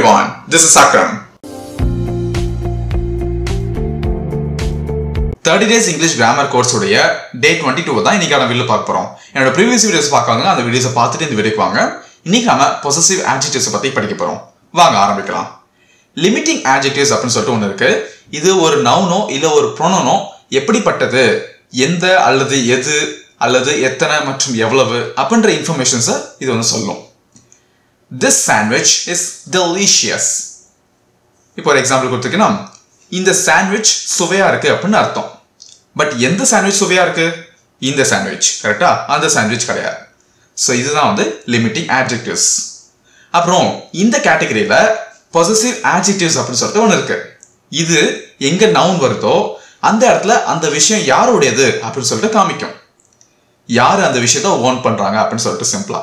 everyone, this is Akram. 30 days English grammar course உடைய day 22 தான் இன்னைக்கு நம்ம வீடியோல பார்க்க போறோம். என்னோட previous videos பார்க்கவங்க அந்த வீடியோஸை பார்த்துட்டு இந்த வீடியோக்கு வாங்க. இன்னைக்கு நாம possessive adjectives பத்தி படிக்க போறோம். வாங்க ஆரம்பிக்கலாம். Limiting adjectives அப்படினு சொல்லிட்டு ஒன்னு இருக்கு. இது ஒரு நவுனோ இல்ல ஒரு pronoun எப்படிப்பட்டது, எந்த அல்லது எது அல்லது எத்தனை மற்றும் எவ்வளவு அப்படின்ற இன்ஃபர்மேஷன்ஸை இது வந்து சொல்லும். This sandwich is delicious. இப்போ ஒரு எக்ஸாம்பிள் கொடுத்துக்கினா இந்த சாண்ட்விச் சுவையா இருக்கு அப்படின்னு அர்த்தம். பட் எந்த சாண்ட்விச் சுவையா இருக்கு? இந்த சாண்ட்விச் கரெக்டா? அந்த சாண்ட்விச் கிடையாது. ஸோ இதுதான் வந்து லிமிட்டிங் ஆட்ஜெக்டிவ்ஸ். அப்புறம் இந்த கேட்டகரியில பொசசிவ் ஆட்ஜெக்டிவ்ஸ் அப்படின்னு சொல்லிட்டு ஒன்று இருக்கு. இது எங்க நவுன் வருதோ அந்த இடத்துல அந்த விஷயம் யாருடையது அப்படின்னு சொல்லிட்டு காமிக்கும். யார் அந்த விஷயத்தை ஓன் பண்றாங்க அப்படின்னு சொல்லிட்டு சிம்பிளா.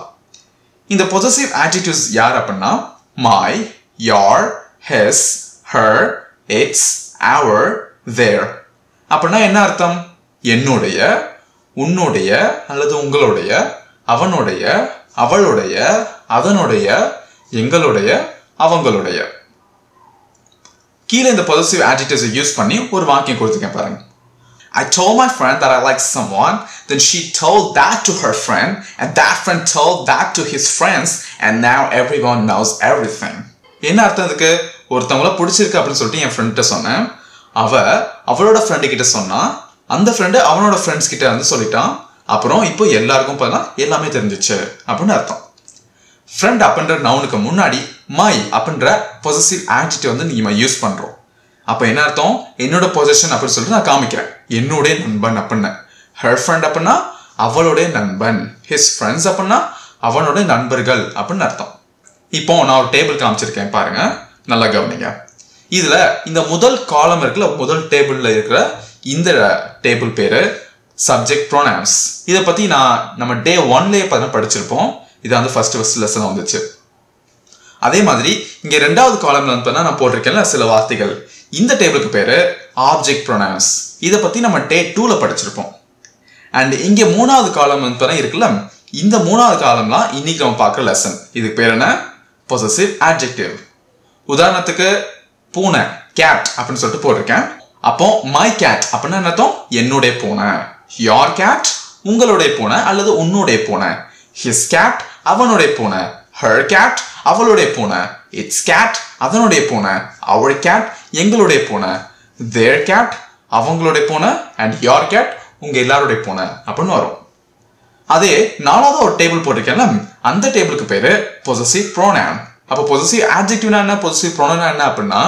இந்த பொசசிவ் ஆட்ஜெக்டிவ்ஸ் யார் அப்படின்னா my, your, his, her, its, our, their. அப்படின்னா என்ன அர்த்தம்? என்னுடைய, உன்னுடைய அல்லது உங்களுடைய, அவனுடைய, அவளுடைய, அதனுடைய, எங்களுடைய, அவங்களுடைய. கீழே இந்த பொசசிவ் ஆட்ஜெக்டிவ்ஸ் யூஸ் பண்ணி ஒரு வாக்கியம் கொடுத்துருக்கேன் பாருங்க. I told my friend that I like someone, then she told that to her friend, and that friend told that to his friends, and now everyone knows everything. என்ன அர்த்தம் இதுக்கு? ஒருத்தவங்கள பிடிச்சிருக்கு அப்படின்னு சொல்லிட்டு என் ஃப்ரெண்ட்ட சொன்னேன். அவளோட ஃப்ரெண்டு கிட்ட சொன்னா, அந்த ஃப்ரெண்டு அவனோட ஃப்ரெண்ட்ஸ் கிட்ட வந்து சொல்லிட்டான். அப்புறம் இப்போ எல்லாருக்கும் பார்த்தா எல்லாமே தெரிஞ்சிச்சு அப்படின்னு அர்த்தம். ஃப்ரெண்ட் அப்படின்ற நவுனுக்கு முன்னாடி மை அப்படின்ற பொசசிவ் ஆட்ஜெக்டிவ் வந்து நீங்க யூஸ் பண்றோம். அப்ப என்ன அர்த்தம்? என்னோட பொசிஷன் அப்படின்னு சொல்லிட்டு நான் காமிக்கிறேன். என்னுடைய நண்பன் அப்படின்னு. ஹர் ஃப்ரெண்ட் அப்படின்னா அவளுடைய நண்பன். ஹிஸ் ஃப்ரெண்ட்ஸ் அப்படின்னா அவனுடைய நண்பர்கள் அப்படின்னு அர்த்தம். இப்போ நான் ஒரு டேபிள் காமிச்சிருக்கேன் பாருங்க, நல்லா கவனிங்க. இதுல இந்த முதல் காலம் இருக்குல்ல, முதல் டேபிள்ல இருக்கிற இந்த டேபிள் பேரு சப்ஜெக்ட் ப்ரோனவுன்ஸ். இதை பத்தி நம்ம டே 1லயே படிச்சிருப்போம். இது வந்து ஃபர்ஸ்ட் லெசன் வந்துச்சு. அதே மாதிரி இங்க ரெண்டாவது காலம்ல வந்து நான் போட்டிருக்கேன்ல சில வார்த்தைகள். இந்த டேபிளுக்கு பேரு ஆப்ஜெக்ட் ப்ரோனவுன்ஸ். இதை பத்தி நம்ம டே 2ல படிச்சிருப்போம். அண்ட் இங்க மூணாவது காலம் வந்து இருக்குல்ல, இந்த மூணாவது காலம்லாம் இன்னைக்கு நம்ம பார்க்குற லெசன். இதுக்கு பேர் என்ன? பொசசிவ் ஆட்ஜெக்டிவ். உதாரணத்துக்கு பூனை, கேட் அப்படின்னு சொல்லிட்டு போட்டிருக்கேன். அப்போ மை கேட் அப்படின்னா என்ன அர்த்தம்? என்னுடைய பூனை. யோர் கேட் உங்களுடைய பூனை அல்லது உன்னுடைய பூனை. ஹிஸ் கேட் அவனுடைய பூனை. ஹர் கேட் அவளுடைய பூனை. இட்ஸ் கேட் அதனுடைய பூனை. அவர் கேட் எங்களுடைய பூனை. தேர் கேட் அவங்களுடைய பூனை. அண்ட் யோர் கேட் உங்க எல்லாருடைய பூனை அப்படின்னு வரும். அதே நாலாவது ஒரு டேபிள் போட்டிருக்கேன்ல, அந்த டேபிளுக்கு பேரு பொசசிவ் ப்ரோனவுன். அப்போ பொசசிவ் ஆட்ஜெக்டிவ்னா என்ன, பொசசிவ் ப்ரோனவுன் என்ன அப்படின்னா,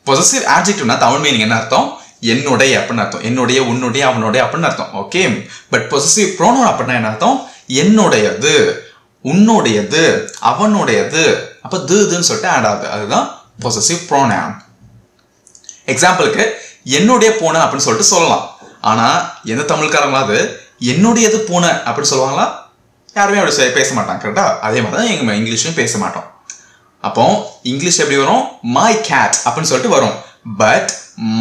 பொசசிவ் ஆட்ஜெக்டிவ்னா தமிழ் மீனிங் என்ன அர்த்தம்? என்னுடைய அப்படின்னு அர்த்தம். என்னுடைய, உன்னுடைய, அவனுடைய அப்படின்னு அர்த்தம். ஓகே. பட் பொசசிவ் ப்ரோனவுன் அப்படின்னா என்ன அர்த்தம்? என்னுடையது, உன்னுடையது, அவனுடையது. அப்ப இதுன்னு சொல்லிட்டு ஆட் ஆகுது. அதுதான் பொசசிவ் ப்ரோனவுன். எக்ஸாம்பிளுக்கு என்னுடைய பூனை அப்படின்னு சொல்லிட்டு சொல்லலாம். ஆனா எந்த தமிழ்காரங்களாவது என்னுடையது பூனை அப்படின்னு சொல்லுவாங்களா? யாருமே அப்படி பேச மாட்டாங்க. கரெக்டா? அதே மாதிரி தான் எங்க இங்கிலீஷ்லயும் பேச மாட்டோம். அப்போ இங்கிலீஷ் எப்படி வரும்? மை கேட் அப்படின்னு சொல்லிட்டு வரும். பட்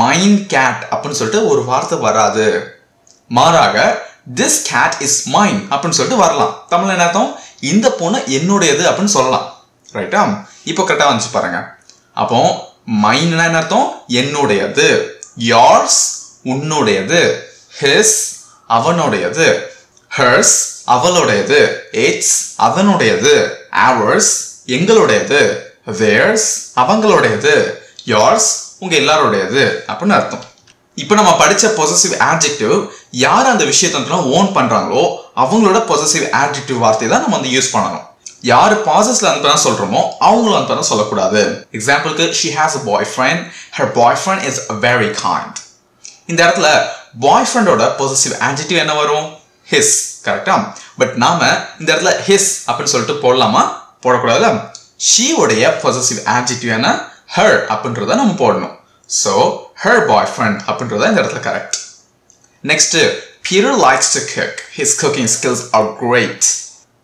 மைன் கேட் அப்படின்னு சொல்லிட்டு ஒரு வார்த்தை வராது. மாறாக திஸ் கேட் இஸ் மைன் அப்படின்னு சொல்லிட்டு வரலாம். தமிழ்ல என்ன அர்த்தம்? இந்த பூனை என்னுடையது அப்படின்னு சொல்லலாம். ரைட்டா? இப்போ கரெக்டா வந்துச்சு பாருங்க. அப்போ மைன் என்ன அர்த்தம்? என்னுடையது. yours உன்னுடையது. his அவனுடையது. hers அவளுடையது. its அதனுடையது. ours எங்களுடையது. theirs அவங்களுடையது. yours உங்க எல்லாருடையது அப்படின்னு அர்த்தம். இப்போ நம்ம படிச்ச பொசசிவ் ஆட்ஜெக்டிவ் யார் அந்த விஷயத்தை ஓன் பண்றாங்களோ அவங்களோட பொசசிவ் ஆட்ஜெக்டிவ் வார்த்தை தான் நம்ம வந்து யூஸ் பண்ணணும். யாரு பாசஸ்ல அனுப்ப சொல்றோமோ அவங்களும் அனுப்ப சொல்லக்கூடாது. எக்ஸாம்பிளுக்கு she has a boyfriend, her boyfriend is very kind. இந்த இடத்துல பாய்ஃப்ரெண்டோட பொசசிவ் ஆட்ஜெக்டிவ் என்ன வரும்? his. கரெக்டா? பட் நாம இந்த இடத்துல his அப்படின்னு சொல்லிட்டு போடலாமா? போடக்கூடாதுல. she உடைய பொசசிவ் ஆட்ஜெக்டிவ் என்ன? her அப்படின்றத நம்ம போடணும். so her boyfriend அப்படின்றத இந்த இடத்துல correct. Next, Peter likes to cook. His cooking skills are great.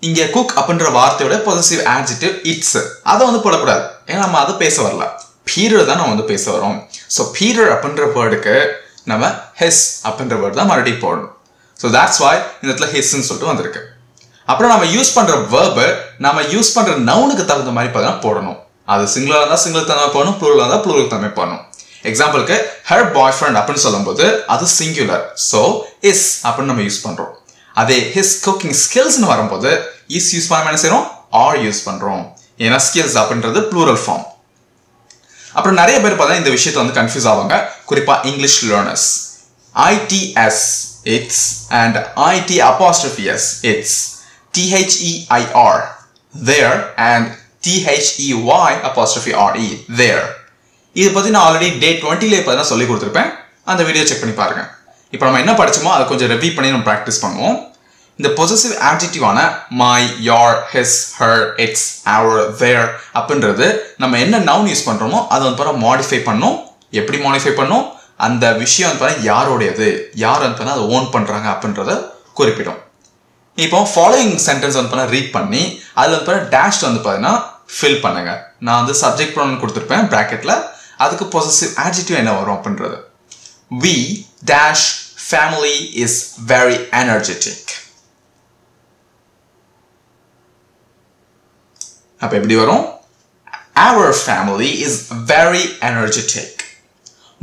இங்க குக் அப்படின்ற வார்த்தையோட பொசசிவ் ஆட்ஜெக்டிவ் இட்ஸ். அதை வந்து போடக்கூடாது. ஏன்னா நம்ம அதை பேச வரல. பீட்டர் தான் நம்ம வந்து பேச வரோம். ஸோ பீட்டர் அப்படின்ற வேர்டுக்கு நம்ம ஹிஸ் அப்படின்ற வேர்டு தான் மறுபடியும் போடணும். ஸோ தட்ஸ் வாய் இந்த இடத்துல ஹிஸ்ன்னு சொல்லிட்டு வந்திருக்கு. அப்புறம் நம்ம யூஸ் பண்ற வேர்பு நம்ம யூஸ் பண்ற நவுனுக்கு தகுந்த மாதிரி பார்த்தா போடணும். அது சிங்குலரா இருந்தா சிங்குலர் தன்மை பண்ணணும், ப்ளூரலா இருந்தா ப்ளூரல் தன்மை பண்ணணும். எக்ஸாம்பிளுக்கு her boyfriend அப்படின்னு சொல்லும்போது அது சிங்குலர், so is அப்படின்னு நம்ம யூஸ் பண்றோம். அதே his cooking skillsனு வரும்போது is யூஸ் பண்ணாம என்ன செய்றோம், are யூஸ் பண்றோம். ஏன்னா skills அப்படின்றது ப்ளூரல் ஃபார்ம். அப்புறம் நிறைய பேர் பார்த்தா இந்த விஷயத்தை வந்து கன்ஃபியூஸ் ஆவாங்க, குறிப்பா English learners. ITS it's and IT apostrophe s it's, THEIR there and THEY apostrophe RE there. இது பத்தி நான் ஆல்ரெடி டே 20ல இப்ப சொல்லி கொடுத்திருப்பேன், அந்த வீடியோ செக் பண்ணி பாருங்க. இப்போ நம்ம என்ன படிச்சோமோ அதை கொஞ்சம் ரிவ்யூ பண்ணி நம்ம பிராக்டிஸ் பண்ணுவோம். இந்த பொசசிவ் ஆட்ஜெக்டிவ் ஆன my, your, his, her, its, our, their அப்படின்றது நம்ம என்ன நவுன் யூஸ் பண்றோமோ அதை வந்து பாரு மாடிஃபை பண்ணோம். எப்படி மாடிஃபை பண்ணோம், அந்த விஷயம் வந்து பாரு யாரோடையது, யார் வந்து பாரு அதை ஓன் பண்றாங்க அப்படின்றத குறிப்பிடும். இப்போ ஃபாலோயிங் சென்டென்ஸ் வந்து பாரு ரீட் பண்ணி அதுல வந்து பாரு டேஷ் வந்து பாத்தீங்கன்னா ஃபில் பண்ணுங்க. நான் வந்து சப்ஜெக்ட் ப்ரொனவுன் கொடுத்திருப்பேன் பிராக்கெட்ல, அதுக்கு பொசசிவ் ஆட்ஜெக்டிவ் என்ன வரும் அப்படின்றது. We dash family is very energetic. அப்ப எப்படி வரும், our family is very energetic.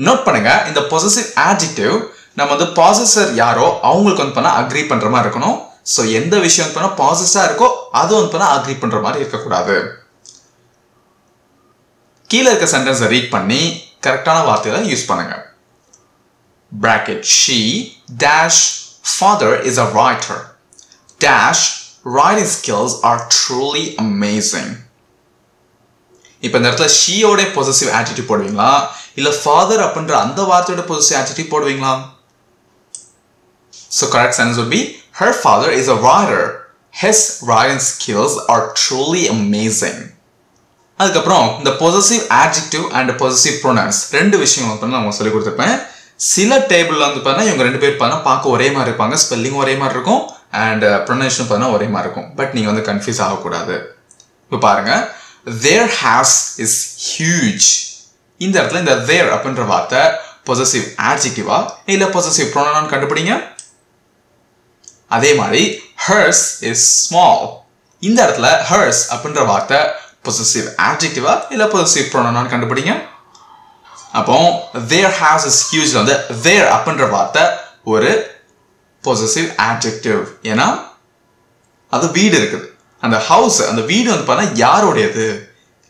Note பண்ணுங்க, இந்த பொசசிவ் ஆட்ஜெக்டிவ் நம்ம வந்து பாசஸர் யாரோ அவங்களுக்கு வந்து பண்ணா அக்ரி பண்ற மாதிரி இருக்கணும். சோ எந்த விஷயம் பண்ணா பாசஸா இருக்கோ அது வந்து பண்ணா அக்ரி பண்ற மாதிரி இருக்க கூடாது. கீழ இருக்க சென்டென்ஸை ரீட் பண்ணி கரெக்டான வார்த்தைகளை யூஸ் பண்ணுங்க. bracket she dash father is a writer dash writing skills are truly amazing. இப்போ இந்த இடத்துல she ஓட பொசசிவ் ஆட்ஜெக்டிவ் போடுவீங்களா இல்ல father அப்படின்ற அந்த வார்த்தையோட பொசசிவ் ஆட்ஜெக்டிவ் போடுவீங்களா? So correct sentence would be her father is a writer, his writing skills are truly amazing. அதுக்கப்புறம் இந்த பொசசிவ் ஆட்ஜெக்டிவ் அண்ட் பொசசிவ் ப்ரோனவுன்ஸ் ரெண்டு விஷயங்கள் வந்து நான் சொல்லி கொடுத்திருப்பேன். சில டேபிள்ல வந்து பார்த்தா இவங்க ரெண்டு பேர் பார்த்தா பார்க்க ஒரே மாதிரி இருப்பாங்க, ஸ்பெல்லிங் ஒரே மாதிரி இருக்கும் அண்ட் ப்ரொனன்சியேஷன் பார்த்தா ஒரே மாதிரி இருக்கும். பட் நீங்க வந்து கன்ஃபியூஸ் ஆகக்கூடாது. இப்போ பாருங்க, their house is huge. இந்த இடத்துல இந்த their அப்படின்ற வார்த்தை பொசசிவ் ஆட்ஜெக்டிவா இல்ல பொசசிவ் ப்ரோனவுன் கண்டுபிடிங்க. அதே மாதிரி hers is small. இந்த இடத்துல hers அப்படின்ற வார்த்தை பொசசிவ் ஆட்ஜெக்டிவா இல்ல பொசசிவ் ப்ரோனவுன் கண்டுபிடிங்க. அப்போ their house is huge வந்து their அப்படின்ற வார்த்தை ஒரு பொசசிவ் ஆட்ஜெக்டிவ், ஏன்னா அது வீடு இருக்குது. அந்த ஹவுஸ் அந்த வீடு வந்து பார்த்தா யாரோடையது,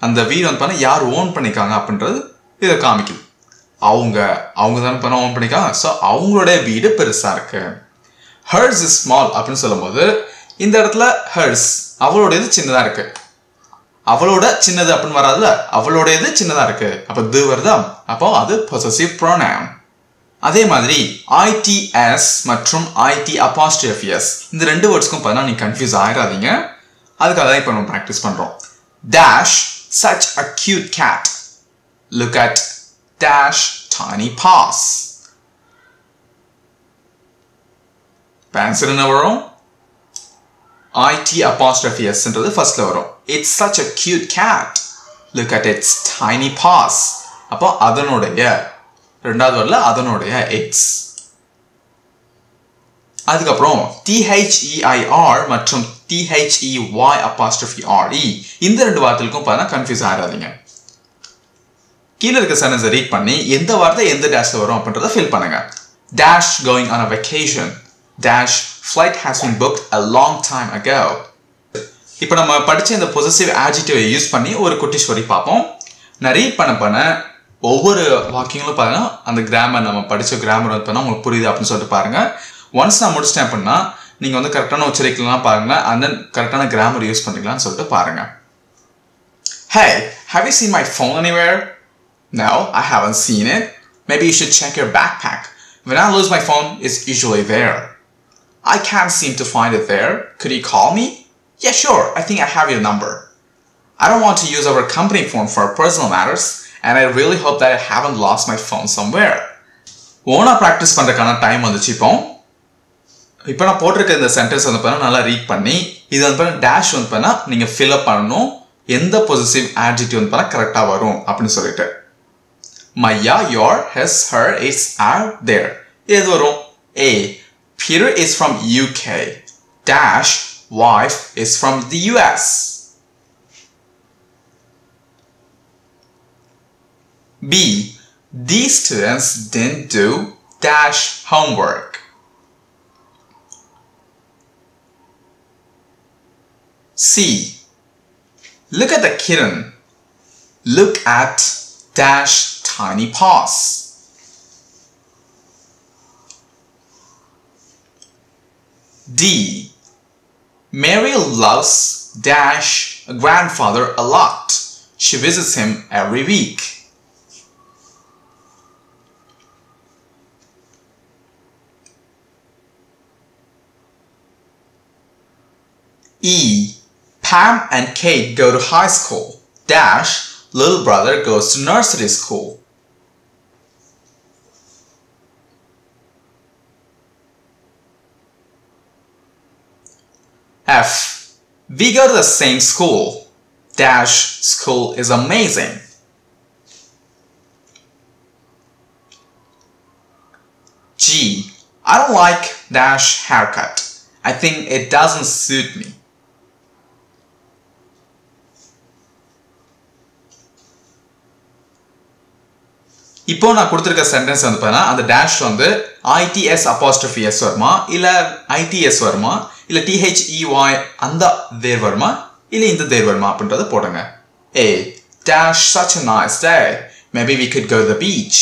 அந்த வீடு வந்து பார்த்தா யார் ஓன் பண்ணிக்காங்க அப்படின்றது இதை காமிக்குது. அவங்க தானே பண்ண ஓன் பண்ணிக்காங்க, ஸோ அவங்களுடைய வீடு பெருசா இருக்கு. hers is small அப்படின்னு சொல்லும்போது இந்த இடத்துல hers அவளுடையது சின்னதா இருக்கு, அவளோட சின்னது அப்படின்னு வராதுல, அவளோடையது சின்னதா இருக்கு, அப்ப து வருதா, அப்போ அது பொசசிவ் ப்ரோனவுன். அதே மாதிரி ITS மற்றும் IT apostrophe s இந்த ரெண்டு வேர்ட்ஸ்க்கும் பார்த்தா நீங்க கன்ஃபியூஸ் ஆயிராதீங்க. அதுக்காக தான் இப்போ நம்ம ப்ராக்டிஸ் பண்றோம். dash such a cute cat, look at dash tiny paws. Answer என்ன வரும், IT apostrophe s ன்றது ஃபர்ஸ்ட்ல வரும். It's such a cute cat, look at its tiny paws. அப்போ அதனுடைய ரெண்டாவது வரல அதனுடைய its. அதுக்கப்புறம் THEIR மற்றும் THEY apostrophe RE இந்த ரெண்டு வார்த்தைகளுக்கும் பார்த்தா கன்ஃபியூஸ் ஆகாதீங்க. கீழே இருக்க சென்டென்ஸை ரீட் பண்ணி எந்த வார்த்தை எந்த டேஷ்ல வரும் அப்படின்றத ஃபில் பண்ணுங்க. dash going on a vacation dash flight has been booked a long time ago. இப்போ நம்ம படிச்ச இந்த பொசசிவ் ஆட்ஜெக்டிவை யூஸ் பண்ணி ஒரு குட்டி ஸ்டோரி பார்ப்போம். நான் ரீட் பண்ண ஒவ்வொரு வாக்கியங்களும் பாருங்க அந்த கிராமர் நம்ம படிச்ச கிராமர் வந்து பண்ணா உங்களுக்கு புரியுது அப்படின்னு சொல்லிட்டு பாருங்க. ஒன்ஸ் நான் முடிச்சிட்டேன் அப்படின்னா நீங்க வந்து கரெக்டான உச்சரிக்கலாம் பாருங்க, and then கரெக்டான கிராமர் யூஸ் பண்ணிக்கலாம்னு சொல்லிட்டு பாருங்க. Hey, have you seen my phone anywhere? No, I haven't seen it. Maybe you should check your backpack. When I lose my phone, it's usually there. I can't seem to find it there. Could you call me? Yeah, sure. I think I have your number. I don't want to use our company phone for personal matters, and I really hope that I haven't lost my phone somewhere. ஓனா practice பண்றதுக்கான time வந்துச்சு. இப்போ நான் போட்டிருக்க இந்த sentence வந்து பண்ணா நல்லா ரீட் பண்ணி இது வந்து பண்ண டேஷ் வந்து பண்ணா நீங்க ஃபில் அப் பண்ணணும், எந்த பொசிட்டிவ் ஆட்ஜெக்டிவ் வந்து பண்ணா கரெக்டா வரும் அப்படின்னு சொல்லிட்டு. My, your, his, her, its, are, there. எது வரும்? A. Peter is from UK. Dash wife is from the US. B. These students didn't do dash homework. C. Look at the kitten. Look at dash tiny paws. D. Mary loves dash grandfather a lot. She visits him every week. E. Pam and Kate go to high school. Dash little brother goes to nursery school. F. We go to the same school. Dash school is amazing. G. I don't like dash haircut. I think it doesn't suit me. இப்போ நான் கொடுத்திருக்க sentence வந்து பாத்தீங்கன்னா அந்த dash வந்து ITS apostrophe S வருமா இல்ல ITS வருமா இல்ல THEY அந்த தேர் வருமா இல்ல இந்த தேர் வருமா அப்படின்றத போடுங்க. A. Dash such a nice day. Maybe we could go to the beach.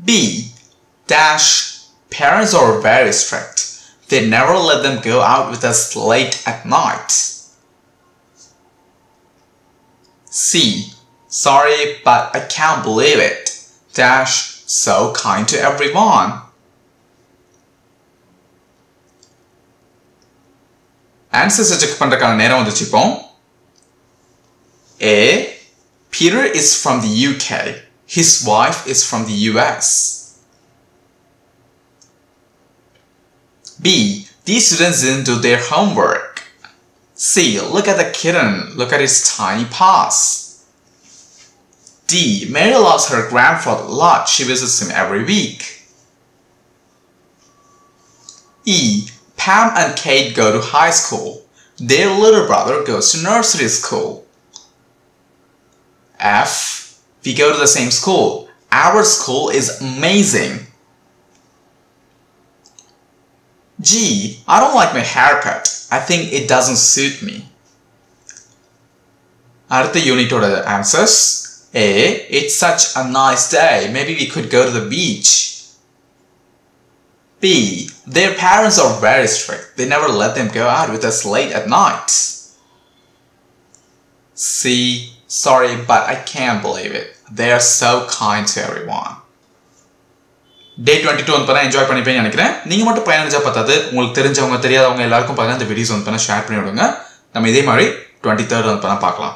B. Dash parents are very strict. They never let them go out with us late at night. C. Sorry, but I can't believe it. Dash so kind to everyone. Answers check பண்றதுக்கான நேரம் வந்துச்சு இப்போ. A. Peter is from the UK. His wife is from the US. B. These students didn't do their homework. C. Look at the kitten. Look at its tiny paws. D. Mary loves her grandfather a lot. She visits him every week. E. Pam and Kate go to high school. Their little brother goes to nursery school. F. We go to the same school. Our school is amazing. G. I don't like my haircut. I think it doesn't suit me. அடுத்த யூனிட்டோட answers. A. It's such a nice day. Maybe we could go to the beach. B. Their parents are very strict. They never let them go out with us late at night. C. Sorry, but I can't believe it. They are so kind to everyone. Day 22 வந்து பண்ண enjoy பண்ணிப்பேன்னு நினைக்கிறேன். நீங்க மட்டும் பயணிச்சா பத்தாது, உங்களுக்கு தெரிஞ்சவங்க தெரியாதவங்க எல்லாருக்கும் பாருங்க இந்த வீடியோஸ் வந்து பண்ண ஷேர் பண்ணி விடுங்க. நம்ம இதே மாதிரி 23rd வந்து பண்ண பார்க்கலாம்.